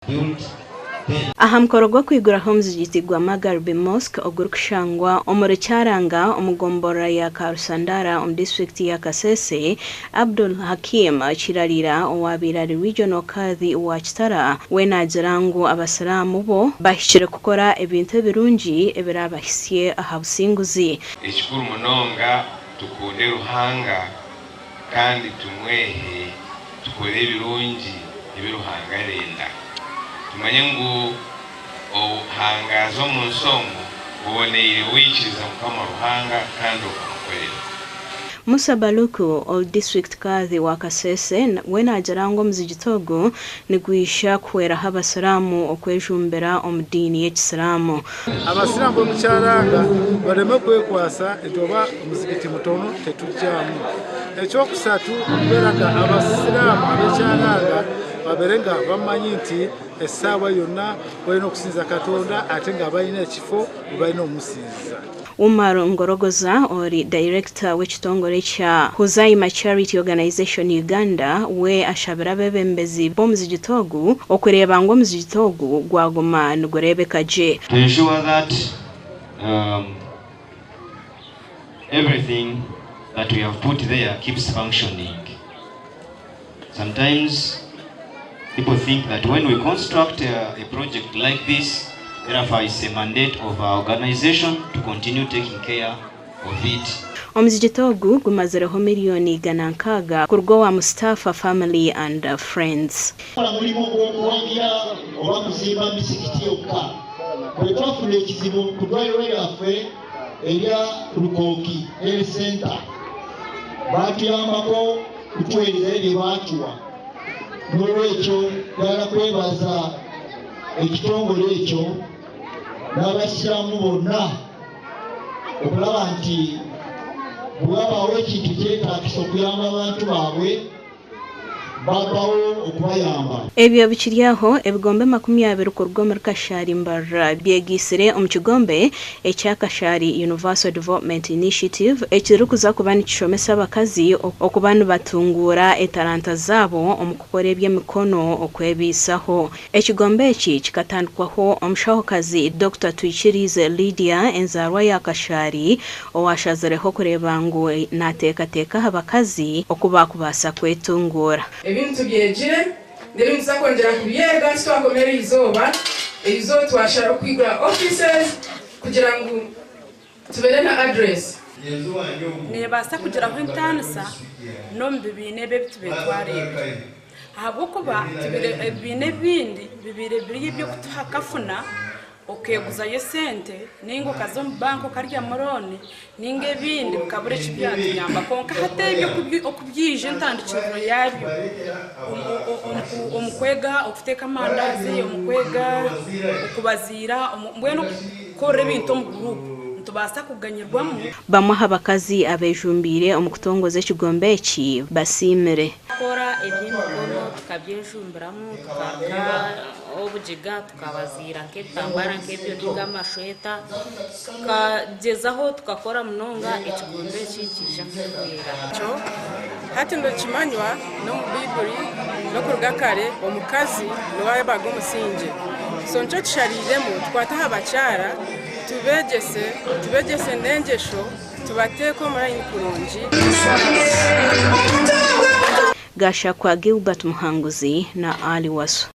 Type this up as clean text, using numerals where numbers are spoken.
built. Aha mukoro gwo kwiguraho omuzigiti gwa Magharibi Mosque ogurikushangwa omuri Kyaranga omugombora ya Karusandara omu district ya Kasese. Abdul Hakim kirarira owabirari regional kadhi wa Kitara we nagira ngu abasiramu bo bahikire kukora ebintu ebirungi ebirabahisye aha businguzi. Ekikuru munonga tukunde Ruhanga kandi tumwehe tukore ebirungi ebiruhanga arenda. Tumanye ngu ohangazo mu nsonga uboneye wikiriza Mukama Ruhanga kandi okamukorera. Musa Baluku Old District Kadhi wa Kasese we nagira ngu omuzigiti ogu nigwisha kuweraho abasiramu okwejumbira omu diini y'Ekisilamu. Abasiramu b'omu Kyaranga baleme kwekwasa etoba omuzigiti mutono tetujjamu. Ekyokusatu okubeera nga abasiramu ab'Ekyaranga baberenga bamanyi nti essaawa yonna balina okusinza Katonda ate nga balina ekifo balina omusinza. Umar Ngorogoza ori director w'ekitongole kya Huzaima Charity Organization Uganda we ashabira abebembezi b'omuzigiti ogu okureba ngu omuzigiti ogu gwaguma nigurebeka gye. To ensure that everything that we have put there keeps functioning. Sometimes people think that when we construct a project like this, therefore it's a mandate of our organization to continue taking care of it. Omuzigiti ogu gumazireho miliyoni 600 kurwo wa Mustafa Family and Friends. Mulimo okuwangira oba kuzimba misikiti yokka. Bwe twafuna ekizibu ku ddwaliro lyaffe erya Lukoki Health Center batuyambako kutuweereza ebyo baatuwa. N'olwekyo twagala kwebaza ekitongole ekyo n'abasiraamu bonna okulaba nti bwe wabaawo ekintu kyetaagisa okuyamba abantu baabwe babawo okubayamba. Ebyo bikiryaho ebigombe 20 kurwo muri Kashari Mbarra byegisire omu kigombe ekya Kashari Universal Development Initiative ekirikuza kuba nikishomesa abakazi okuba nibatungura etalanta zaabo omu kukora eby'emikono okwebisaho. Ekigombe eki kikatandikwaho omushahokazi Dr. Twikirize Lydia enzarwa ya Kashari owashazireho kureba ngu nateekateeka abakazi okuba kubasa kwetungura. Ebintu byegire ndebe nzakongera kubyega twakomera izoba izo twashara kwigura offices kugira ngo tubere na address nebasa kugira aho intanisa no mbibine bitubetwareba ahubwo kuba tubere bine bindi bibire biri byo kutuhakafuna okeguzayo sente ningo kazo mu banko karya morone ninge bindi bukabure kibyatuyamba konka hatebyo okubyije ntandikiro yabyo omukwega okuteka amandazi omukwega okubazira mbweno kore bintu mu group tubasa kuganyirwamo. Bamwe abakazi abejumbire omu kutongoza ekigombe eki basimire kora eby'emikono tukabyejumbiramu tukaka obujiga tukabazira nk'ebitambara nk'ebyo n'amashweta tukagezaho tukakora munonga ekigombe eki kija kwera cyo hati ndo kimanywa no mu Bibuli no kuruga kare omukazi niwe baga umusinge so nco tushariremo twataha abakyara tubegese nengesho tubateko muri kurungi. Gasha kwa Gilbert Muhanguzi na Ali Waso.